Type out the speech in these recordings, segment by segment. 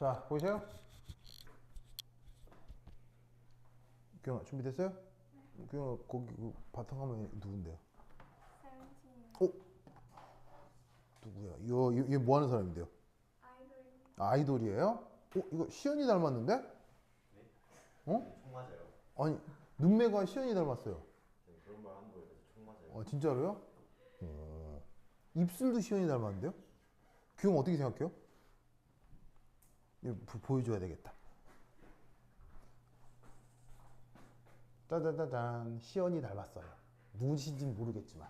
자, 보이세요? 규영아, 준비됐어요? 규영아, 거기 그 바탕화면에 누군데요? 어? 누구야? 얘 뭐 하는 사람인데요? 아, 아이돌이에요? 이거 시연이 닮았는데? 네? 어? 총 맞아요. 아니, 눈매가 시연이 닮았어요. 네, 그런 말 한 거에 대해서 총 맞아요. 진짜로요? 입술도 시연이 닮았는데요? 규영 어떻게 생각해요? 이거 보여줘야 되겠다. 짜자자잔, 시연이 닮았어요. 누구신지는 모르겠지만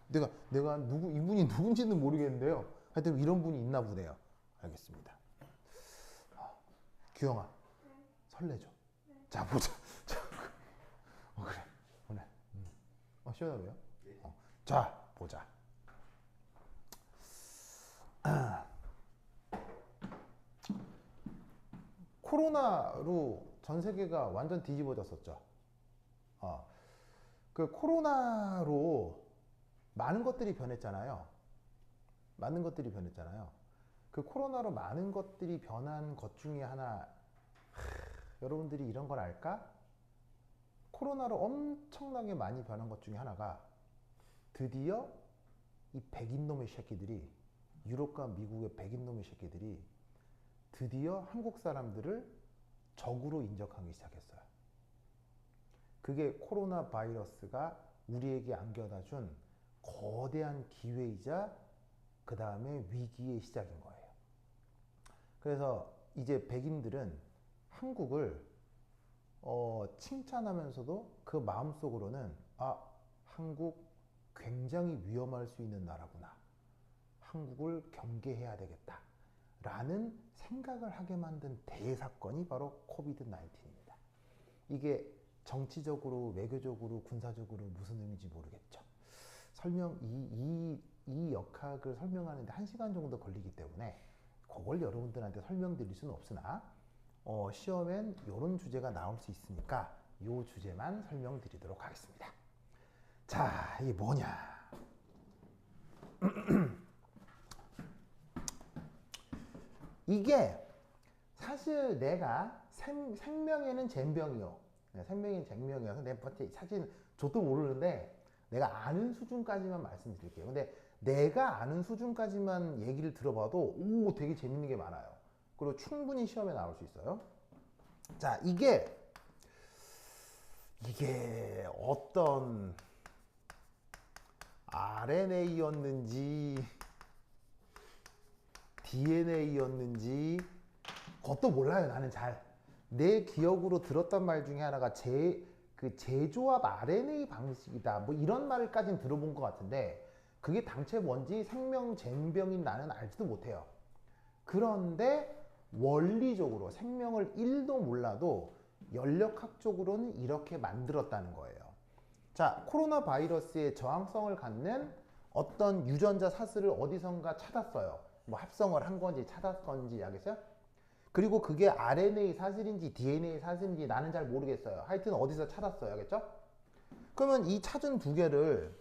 내가 이분이 누군지는 모르겠는데요. 하여튼 이런 분이 있나 보네요. 알겠습니다. 규영아, 설레죠? 자, 보자. 자, 그래. 오늘. 시원하고요? 네. 자, 보자. 코로나로 전 세계가 완전 뒤집어졌었죠. 그 코로나로 많은 것들이 변했잖아요. 많은 것들이 변했잖아요. 그 코로나로 많은 것들이 변한 것 중에 하나, 여러분들이 이런 걸 알까? 코로나로 엄청나게 많이 변한 것 중에 하나가 드디어 이 백인놈의 새끼들이, 유럽과 미국의 백인놈의 새끼들이 드디어 한국 사람들을 적으로 인정하기 시작했어요. 그게 코로나 바이러스가 우리에게 안겨다 준 거대한 기회이자 그 다음에 위기의 시작인 거예요. 그래서 이제 백인들은 한국을 칭찬하면서도 그 마음속으로는 한국 굉장히 위험할 수 있는 나라구나. 한국을 경계해야 되겠다. 라는 생각을 하게 만든 대사건이 바로 코비드 19입니다. 이게 정치적으로, 외교적으로, 군사적으로 무슨 의미인지 모르겠죠. 이 역학을 설명하는데 1시간 정도 걸리기 때문에 그걸 여러분들한테 설명드릴 수는 없으나 시험엔 이런 주제가 나올 수 있으니까 이 주제만 설명드리도록 하겠습니다. 자, 이게 뭐냐? 이게 사실 내가 생명에는 잼병이요. 생명에는 잼병이어서 내 사실 저도 모르는데 내가 아는 수준까지만 말씀드릴게요. 근데 내가 아는 수준까지만 얘기를 들어봐도 되게 재밌는 게 많아요. 그리고 충분히 시험에 나올 수 있어요. 자, 이게 어떤 RNA였는지 DNA였는지 그것도 몰라요. 나는 내 기억으로 들었던 말 중에 하나가 재조합 RNA 방식이다. 뭐 이런 말까지는 들어본 것 같은데 그게 당최 뭔지 생명잼병인 나는 알지도 못해요. 그런데 원리적으로 생명을 1도 몰라도 연력학적으로는 이렇게 만들었다는 거예요. 자, 코로나 바이러스에 저항성을 갖는 어떤 유전자 사슬을 어디선가 찾았어요. 뭐 합성을 한 건지 찾았 건지 알겠어요? 그리고 그게 RNA 사슬인지 DNA 사슬인지 나는 잘 모르겠어요. 하여튼 어디서 찾았어요. 알겠죠? 그러면 이 찾은 두 개를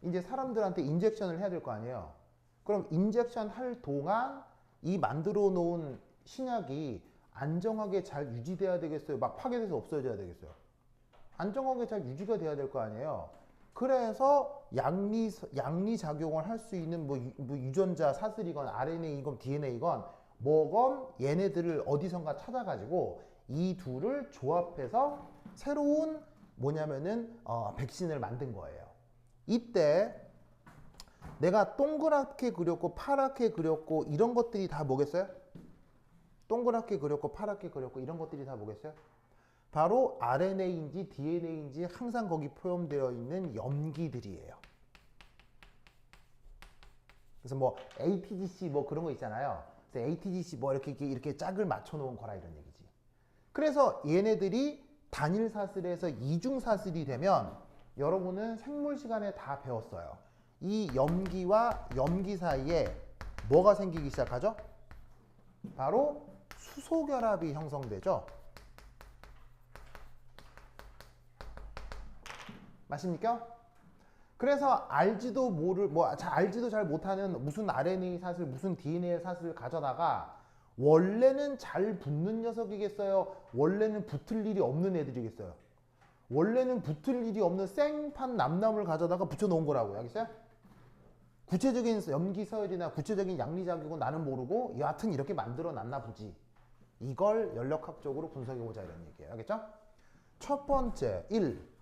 이제 사람들한테 인젝션을 해야 될 거 아니에요. 그럼 인젝션 할 동안 이 만들어 놓은 신약이 안정하게 잘 유지돼야 되겠어요? 막 파괴돼서 없어져야 되겠어요? 안정하게 잘 유지가 돼야 될 거 아니에요. 그래서 양리 작용을 할 수 있는 뭐 유전자 사슬이건 RNA이건 DNA이건 뭐건 얘네들을 어디선가 찾아가지고 이 둘을 조합해서 새로운 뭐냐면은 백신을 만든 거예요. 이때 내가 동그랗게 그렸고 파랗게 그렸고 이런 것들이 다 뭐겠어요? 동그랗게 그렸고 파랗게 그렸고 이런 것들이 다 뭐겠어요? 바로 RNA인지 DNA인지 항상 거기 포함되어 있는 염기들이에요. 그래서 뭐 ATGC 뭐 그런 거 있잖아요. 그래서 ATGC 뭐 이렇게 짝을 맞춰 놓은 거라 이런 얘기지. 그래서 얘네들이 단일 사슬에서 이중 사슬이 되면 여러분은 생물 시간에 다 배웠어요. 이 염기와 염기 사이에 뭐가 생기기 시작하죠? 바로 수소결합이 형성되죠. 맞습니까? 그래서 알지도 잘 못하는 무슨 RNA 사슬, 무슨 DNA 사슬을 가져다가 원래는 잘 붙는 녀석이겠어요? 원래는 붙을 일이 없는 애들이겠어요? 원래는 붙을 일이 없는 생판 남남을 가져다가 붙여놓은 거라고요. 알겠어요? 구체적인 염기서열이나 구체적인 양리작용은 나는 모르고 여하튼 이렇게 만들어놨나 보지. 이걸 연력학적으로 분석해보자 이런 얘기예요. 알겠죠? 첫 번째 1.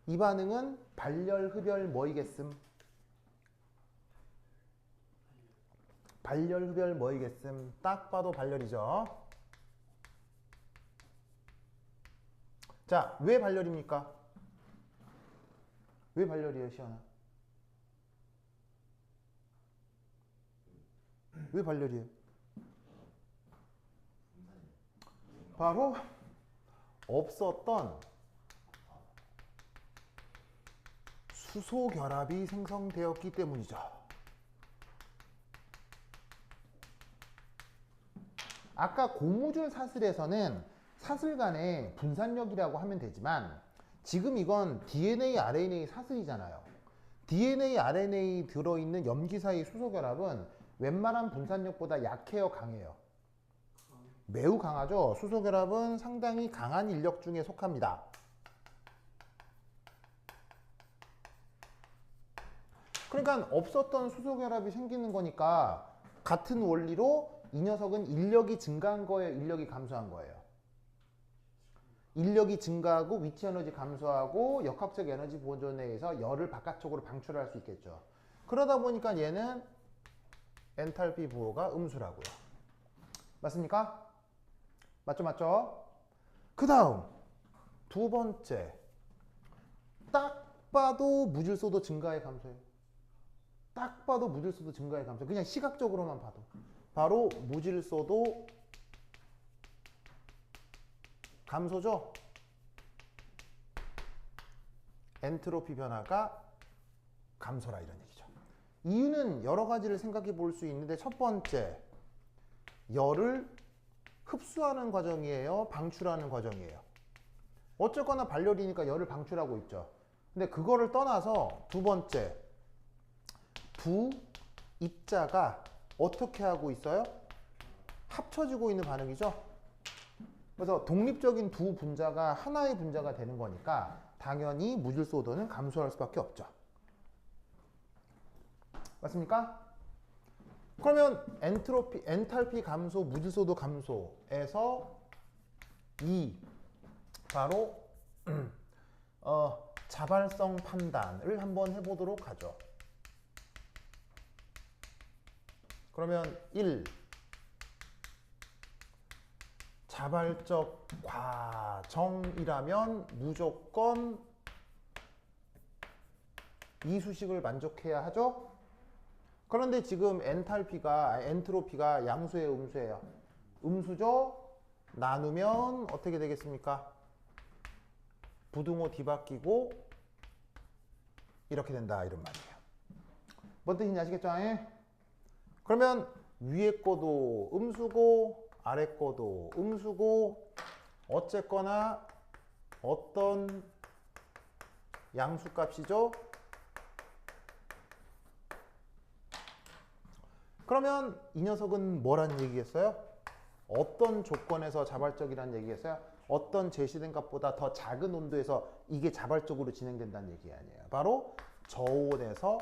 이 반응은 발열, 흡열 뭐이겠음? 발열, 흡열 뭐이겠음? 딱 봐도 발열이죠. 자, 왜 발열입니까? 왜 발열이에요, 시연아? 왜 발열이에요? 바로 없었던 수소 결합이 생성되었기 때문이죠. 아까 고무줄 사슬에서는 사슬 간의 분산력이라고 하면 되지만 지금 이건 DNA, RNA 사슬이잖아요. DNA, RNA 들어있는 염기 사이 수소 결합은 웬만한 분산력보다 약해요, 강해요? 매우 강하죠. 수소 결합은 상당히 강한 인력 중에 속합니다. 그러니까 없었던 수소 결합이 생기는 거니까 같은 원리로 이 녀석은 인력이 증가한 거예요, 인력이 감소한 거예요? 인력이 증가하고 위치 에너지 감소하고 역학적 에너지 보존에 의해서 열을 바깥쪽으로 방출할 수 있겠죠. 그러다 보니까 얘는 엔탈피 부호가 음수라고요. 맞습니까? 맞죠, 맞죠? 그 다음 두 번째, 딱 봐도 무질소도 증가해 감소해요. 딱 봐도 무질소도 증가해 감소. 그냥 시각적으로만 봐도 바로 무질소도 감소죠. 엔트로피 변화가 감소라 이런 얘기죠. 이유는 여러 가지를 생각해 볼 수 있는데 첫 번째, 열을 흡수하는 과정이에요, 방출하는 과정이에요? 어쨌거나 발열이니까 열을 방출하고 있죠. 근데 그거를 떠나서 두 번째, 두 입자가 어떻게 하고 있어요? 합쳐지고 있는 반응이죠. 그래서 독립적인 두 분자가 하나의 분자가 되는 거니까 당연히 무질소도는 감소할 수밖에 없죠. 맞습니까? 그러면 엔탈피 감소, 무질소도 감소에서 이 바로 자발성 판단을 한번 해보도록 하죠. 그러면 1. 자발적 과정이라면 무조건 이 수식을 만족해야 하죠. 그런데 지금 엔트로피가 양수예요, 음수예요? 음수죠. 나누면 어떻게 되겠습니까? 부등호 뒤바뀌고 이렇게 된다 이런 말이에요. 뭔 뜻인지 아시겠죠? 그러면 위에 거도 음수고 아래 거도 음수고 어쨌거나 어떤 양수값이죠? 그러면 이 녀석은 뭐라는 얘기겠어요? 어떤 조건에서 자발적이라는 얘기겠어요? 어떤 제시된 값보다 더 작은 온도에서 이게 자발적으로 진행된다는 얘기 아니에요. 바로 저온에서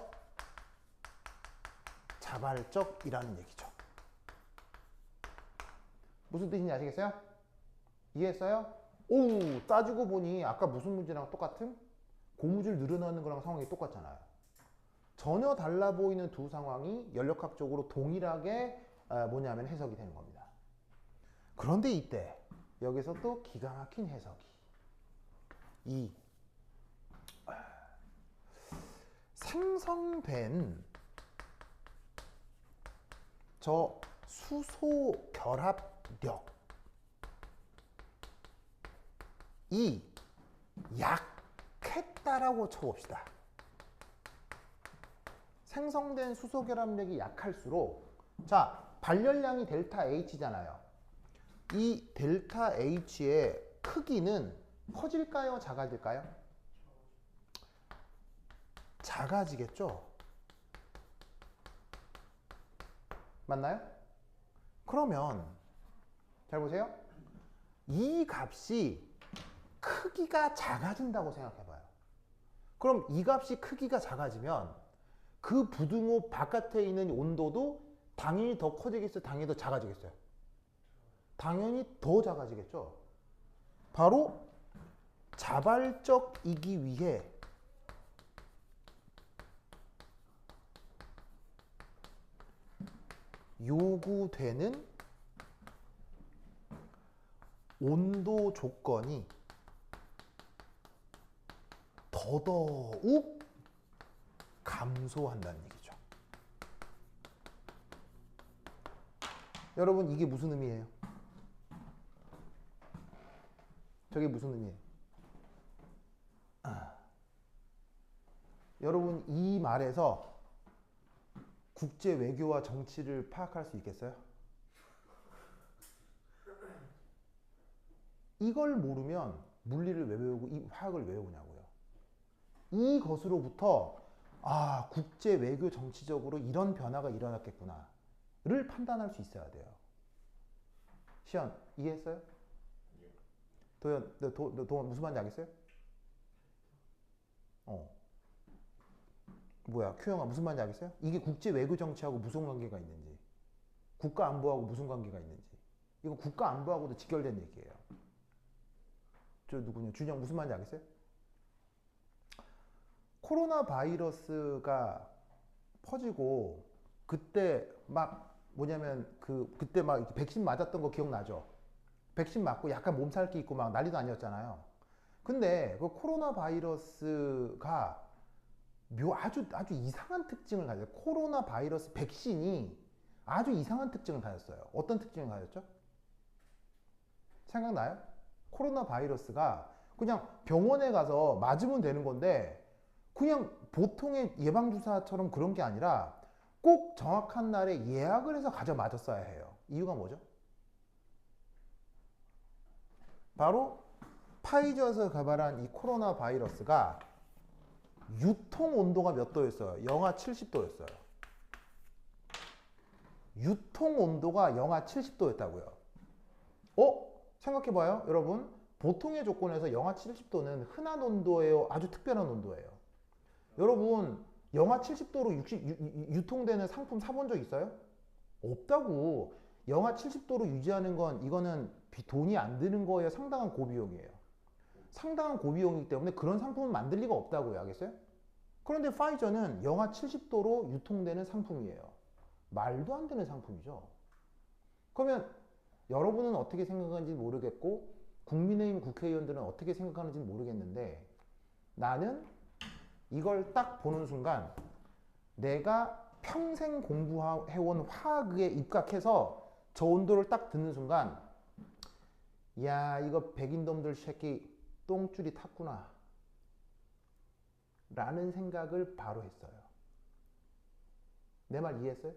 자발적이라는 얘기죠. 무슨 뜻인지 아시겠어요? 이해했어요? 오, 따지고 보니 아까 무슨 문제랑 똑같음? 고무줄 늘어나는 거랑 상황이 똑같잖아요. 전혀 달라 보이는 두 상황이 연력학적으로 동일하게 뭐냐면 해석이 되는 겁니다. 그런데 이때 여기서 또 기가 막힌 해석이 이 생성된 저 수소 결합력이 약했다라고 쳐봅시다. 생성된 수소 결합력이 약할수록 자, 발열량이 델타 H잖아요. 이 델타 H의 크기는 커질까요? 작아질까요? 작아지겠죠? 맞나요? 그러면 잘 보세요. 이 값이 크기가 작아진다고 생각해봐요. 그럼 이 값이 크기가 작아지면 그 부등호 바깥에 있는 온도도 당연히 더 커지겠어요? 당연히 더 작아지겠어요? 당연히 더 작아지겠죠? 바로 자발적이기 위해 요구되는 온도 조건이 더더욱 감소한다는 얘기죠. 여러분 이게 무슨 의미예요? 저게 무슨 의미예요? 여러분 이 말에서 국제 외교와 정치를 파악할 수 있겠어요? 이걸 모르면 물리를 왜 배우고 이 화학을 왜 배우냐고요. 이것으로부터 아, 국제 외교 정치적으로 이런 변화가 일어났겠구나를 판단할 수 있어야 돼요. 시연 이해했어요? 도현, 너 무슨 말인지 알겠어요? 뭐야, 큐영아 무슨 말인지 알겠어요? 이게 국제 외교 정치하고 무슨 관계가 있는지, 국가 안보하고 무슨 관계가 있는지. 이거 국가 안보하고도 직결된 얘기예요. 저 누구냐, 준영 무슨 말인지 알겠어요? 코로나 바이러스가 퍼지고 그때 막 뭐냐면 그때 막 이렇게 백신 맞았던 거 기억나죠? 백신 맞고 약간 몸살기 있고 막 난리도 아니었잖아요. 근데 그 코로나 바이러스가 아주 이상한 특징을 가져요. 코로나 바이러스 백신이 아주 이상한 특징을 가졌어요. 어떤 특징을 가졌죠? 생각나요? 코로나 바이러스가 그냥 병원에 가서 맞으면 되는 건데 그냥 보통의 예방주사처럼 그런 게 아니라 꼭 정확한 날에 예약을 해서 가져 맞았어야 해요. 이유가 뭐죠? 바로 파이저에서 개발한 이 코로나 바이러스가 유통 온도가 몇 도였어요? 영하 70도였어요. 유통 온도가 영하 70도였다고요. 생각해봐요, 여러분. 보통의 조건에서 영하 70도는 흔한 온도예요? 아주 특별한 온도예요? 여러분, 영하 70도로 유통되는 상품 사본 적 있어요? 없다고. 영하 70도로 유지하는 건 이거는 돈이 안 드는 거예요? 상당한 고비용이에요? 상당한 고비용이기 때문에 그런 상품을 만들 리가 없다고요. 알겠어요? 그런데 파이저는 영하 70도로 유통되는 상품이에요. 말도 안 되는 상품이죠. 그러면 여러분은 어떻게 생각하는지 모르겠고 국민의힘 국회의원들은 어떻게 생각하는지 모르겠는데 나는 이걸 딱 보는 순간 내가 평생 공부해온 화학에 입각해서 저 온도를 딱 듣는 순간 야, 이거 백인놈들 새끼 똥줄이 탔구나 라는 생각을 바로 했어요. 내 말 이해했어요?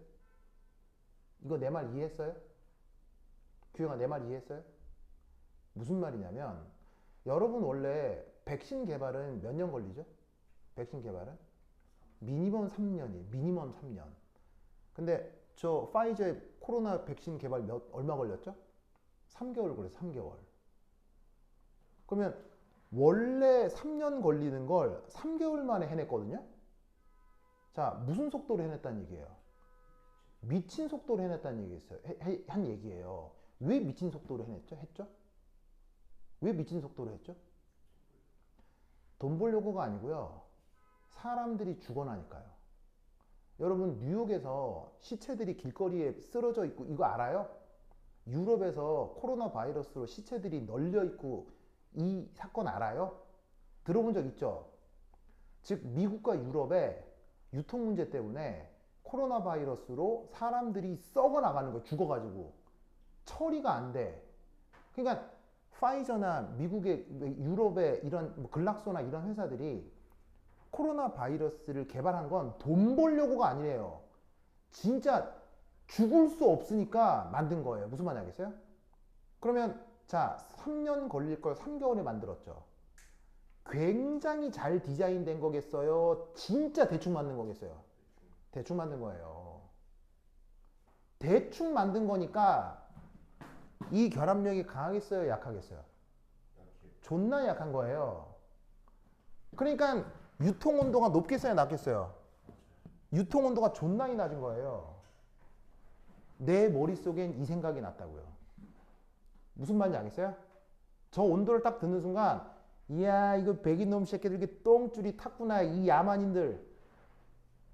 이거 내 말 이해했어요? 규영아 내 말 이해했어요? 무슨 말이냐면 여러분 원래 백신 개발은 몇 년 걸리죠? 백신 개발은? 미니멈 3년이에요. 미니멈 3년. 근데 저 파이저의 코로나 백신 개발 얼마 걸렸죠? 3개월 걸렸어요. 3개월. 그러면 원래 3년 걸리는 걸 3개월 만에 해냈거든요? 자, 무슨 속도로 해냈다는 얘기예요? 미친 속도로 해냈다는 얘기였어요. 한 얘기예요. 왜 미친 속도로 했죠? 왜 미친 속도로 했죠? 돈 벌려고가 아니고요. 사람들이 죽어나니까요. 여러분 뉴욕에서 시체들이 길거리에 쓰러져 있고 이거 알아요? 유럽에서 코로나 바이러스로 시체들이 널려 있고 이 사건 알아요? 들어본 적 있죠? 즉 미국과 유럽의 유통 문제 때문에 코로나 바이러스로 사람들이 썩어 나가는 거 죽어가지고 처리가 안 돼. 그러니까 파이저나 미국의 유럽의 이런 글락소나 이런 회사들이 코로나 바이러스를 개발한 건 돈 벌려고가 아니래요. 진짜 죽을 수 없으니까 만든 거예요. 무슨 말인지 알겠어요? 그러면 자 3년 걸릴 걸 3개월에 만들었죠. 굉장히 잘 디자인된 거겠어요? 진짜 대충 만든 거겠어요? 대충 만든 거예요. 대충 만든 거니까 이 결합력이 강하겠어요, 약하겠어요? 약해. 존나 약한 거예요. 그러니까 유통 온도가 높겠어요, 낮겠어요? 유통 온도가 존나 낮은 거예요. 내 머릿속엔 이 생각이 났다고요. 무슨 말인지 알겠어요? 저 온도를 딱 듣는 순간 이야 이거 백인놈 새끼들 이렇게 똥줄이 탔구나 이 야만인들.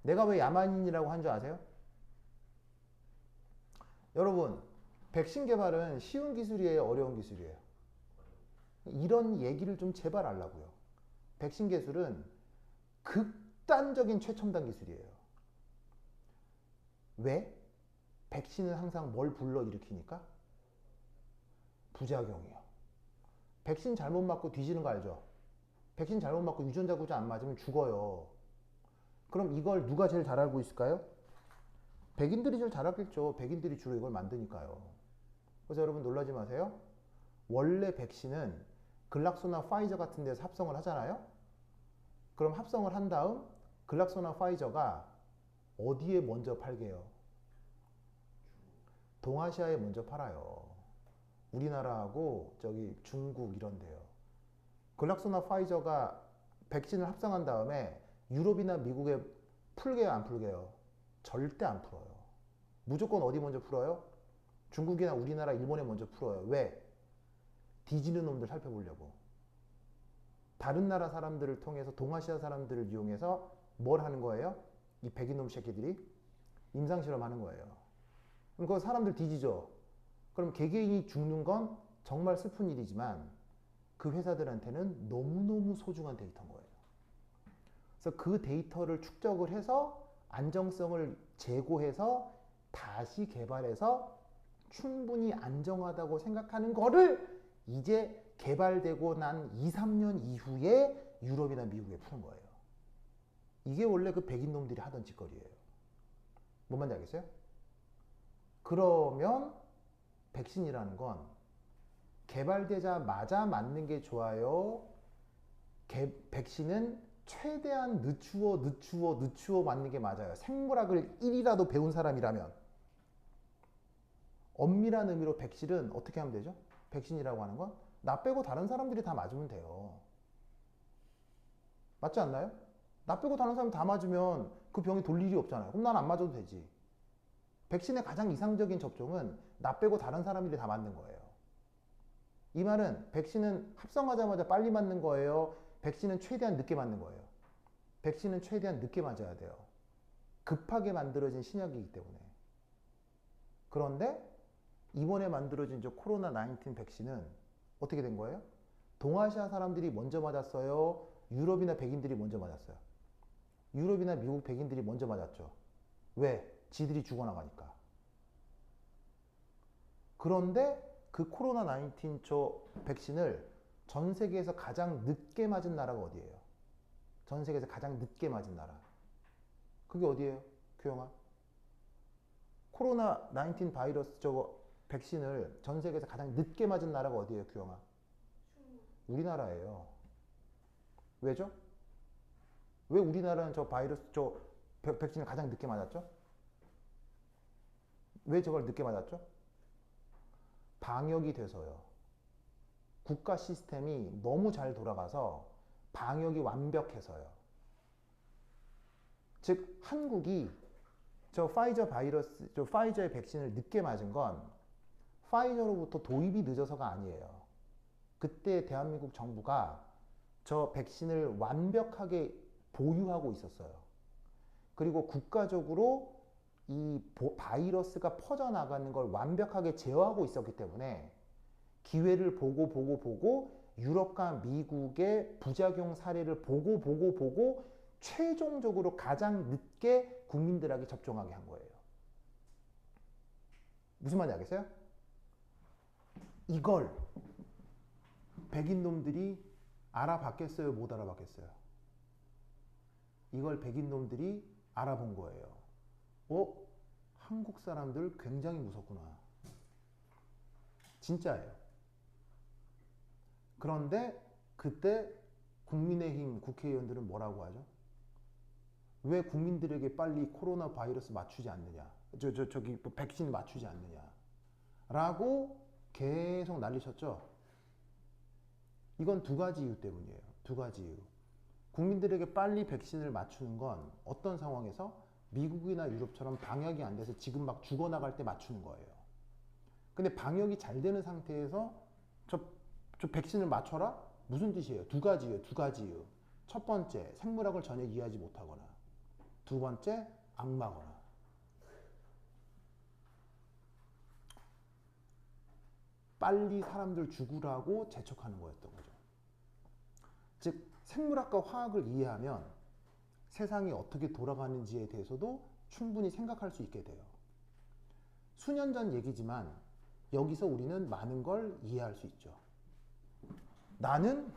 내가 왜 야만인이라고 한 줄 아세요? 여러분 백신 개발은 쉬운 기술이에요, 어려운 기술이에요? 이런 얘기를 좀 제발 하려고요. 백신 기술은 극단적인 최첨단 기술이에요. 왜? 백신은 항상 뭘 불러일으키니까? 부작용이요. 백신 잘못 맞고 뒤지는 거 알죠? 백신 잘못 맞고 유전자 구조 안 맞으면 죽어요. 그럼 이걸 누가 제일 잘 알고 있을까요? 백인들이 제일 잘 알겠죠. 백인들이 주로 이걸 만드니까요. 그래서 여러분 놀라지 마세요. 원래 백신은 글락소나 파이저 같은 데서 합성을 하잖아요. 그럼 합성을 한 다음 글락소나 파이저가 어디에 먼저 팔게요? 동아시아에 먼저 팔아요. 우리나라하고 저기 중국 이런 데요. 글락소나 파이저가 백신을 합성한 다음에 유럽이나 미국에 풀게요, 안 풀게요? 절대 안 풀어요. 무조건 어디 먼저 풀어요? 중국이나 우리나라, 일본에 먼저 풀어요. 왜? 뒤지는 놈들 살펴보려고. 다른 나라 사람들을 통해서 동아시아 사람들을 이용해서 뭘 하는 거예요? 이 백인놈 새끼들이 임상실험 하는 거예요. 그럼 그 사람들 뒤지죠. 그럼 개개인이 죽는 건 정말 슬픈 일이지만 그 회사들한테는 너무너무 소중한 데이터인 거예요. 그래서 그 데이터를 축적을 해서 안정성을 제고해서 다시 개발해서 충분히 안정하다고 생각하는 거를 이제 개발되고 난 2, 3년 이후에 유럽이나 미국에 푸는 거예요. 이게 원래 그 백인놈들이 하던 짓거리예요. 뭔 말인지 알겠어요? 그러면 백신이라는 건 개발되자마자 맞는 게 좋아요? 백신은 최대한 늦추어 맞는 게 맞아요. 생물학을 1이라도 배운 사람이라면. 엄밀한 의미로 백신은 어떻게 하면 되죠? 백신이라고 하는 건 나 빼고 다른 사람들이 다 맞으면 돼요. 맞지 않나요? 나 빼고 다른 사람 다 맞으면 그 병이 돌 일이 없잖아요. 그럼 난 안 맞아도 되지. 백신의 가장 이상적인 접종은 나 빼고 다른 사람들이 다 맞는 거예요. 이 말은 백신은 합성하자마자 빨리 맞는 거예요? 백신은 최대한 늦게 맞는 거예요? 백신은 최대한 늦게 맞아야 돼요. 급하게 만들어진 신약이기 때문에. 그런데 이번에 만들어진 저 코로나 19 백신은 어떻게 된 거예요? 동아시아 사람들이 먼저 맞았어요? 유럽이나 백인들이 먼저 맞았어요? 유럽이나 미국 백인들이 먼저 맞았죠. 왜? 지들이 죽어나가니까. 그런데 그 코로나 19 저 백신을 전 세계에서 가장 늦게 맞은 나라가 어디예요? 전 세계에서 가장 늦게 맞은 나라. 그게 어디예요? 규영아? 코로나 19 바이러스 저거 백신을 전 세계에서 가장 늦게 맞은 나라가 어디예요, 규영아? 우리나라예요. 왜죠? 왜 우리나라는 저 바이러스 저 백신을 가장 늦게 맞았죠? 왜 저걸 늦게 맞았죠? 방역이 돼서요. 국가 시스템이 너무 잘 돌아가서 방역이 완벽해서요. 즉 한국이 저 파이저의 백신을 늦게 맞은 건 파이저로부터 도입이 늦어서가 아니에요. 그때 대한민국 정부가 저 백신을 완벽하게 보유하고 있었어요. 그리고 국가적으로 이 바이러스가 퍼져나가는 걸 완벽하게 제어하고 있었기 때문에 기회를 보고 유럽과 미국의 부작용 사례를 보고 최종적으로 가장 늦게 국민들에게 접종하게 한 거예요. 무슨 말인지 알겠어요? 이걸 백인놈들이 알아봤겠어요? 못 알아봤겠어요? 이걸 백인놈들이 알아본 거예요. 한국 사람들 굉장히 무섭구나. 진짜예요. 그런데 그때 국민의힘 국회의원들은 뭐라고 하죠? 왜 국민들에게 빨리 코로나 바이러스 맞추지 않느냐? 저기 백신 맞추지 않느냐? 라고 계속 난리쳤죠. 이건 두 가지 이유 때문이에요. 두 가지 이유. 국민들에게 빨리 백신을 맞추는 건 어떤 상황에서 미국이나 유럽처럼 방역이 안 돼서 지금 막 죽어나갈 때 맞추는 거예요. 근데 방역이 잘 되는 상태에서 저 백신을 맞춰라? 무슨 뜻이에요? 두 가지 이유, 두 가지 이유. 첫 번째, 생물학을 전혀 이해하지 못하거나. 두 번째, 악마거나. 빨리 사람들 죽으라고 재촉하는 거였던 거죠. 즉, 생물학과 화학을 이해하면 세상이 어떻게 돌아가는지에 대해서도 충분히 생각할 수 있게 돼요. 수년 전 얘기지만 여기서 우리는 많은 걸 이해할 수 있죠. 나는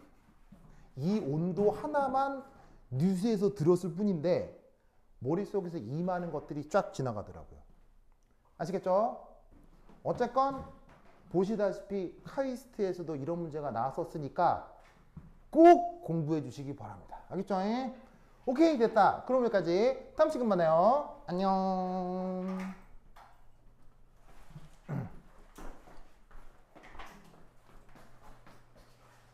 이 온도 하나만 뉴스에서 들었을 뿐인데 머릿속에서 이 많은 것들이 쫙 지나가더라고요. 아시겠죠? 어쨌건 보시다시피 카이스트에서도 이런 문제가 나왔었으니까 꼭 공부해 주시기 바랍니다. 알겠죠? 오케이, 됐다. 그럼 여기까지 다음 시간 만나요. 안녕.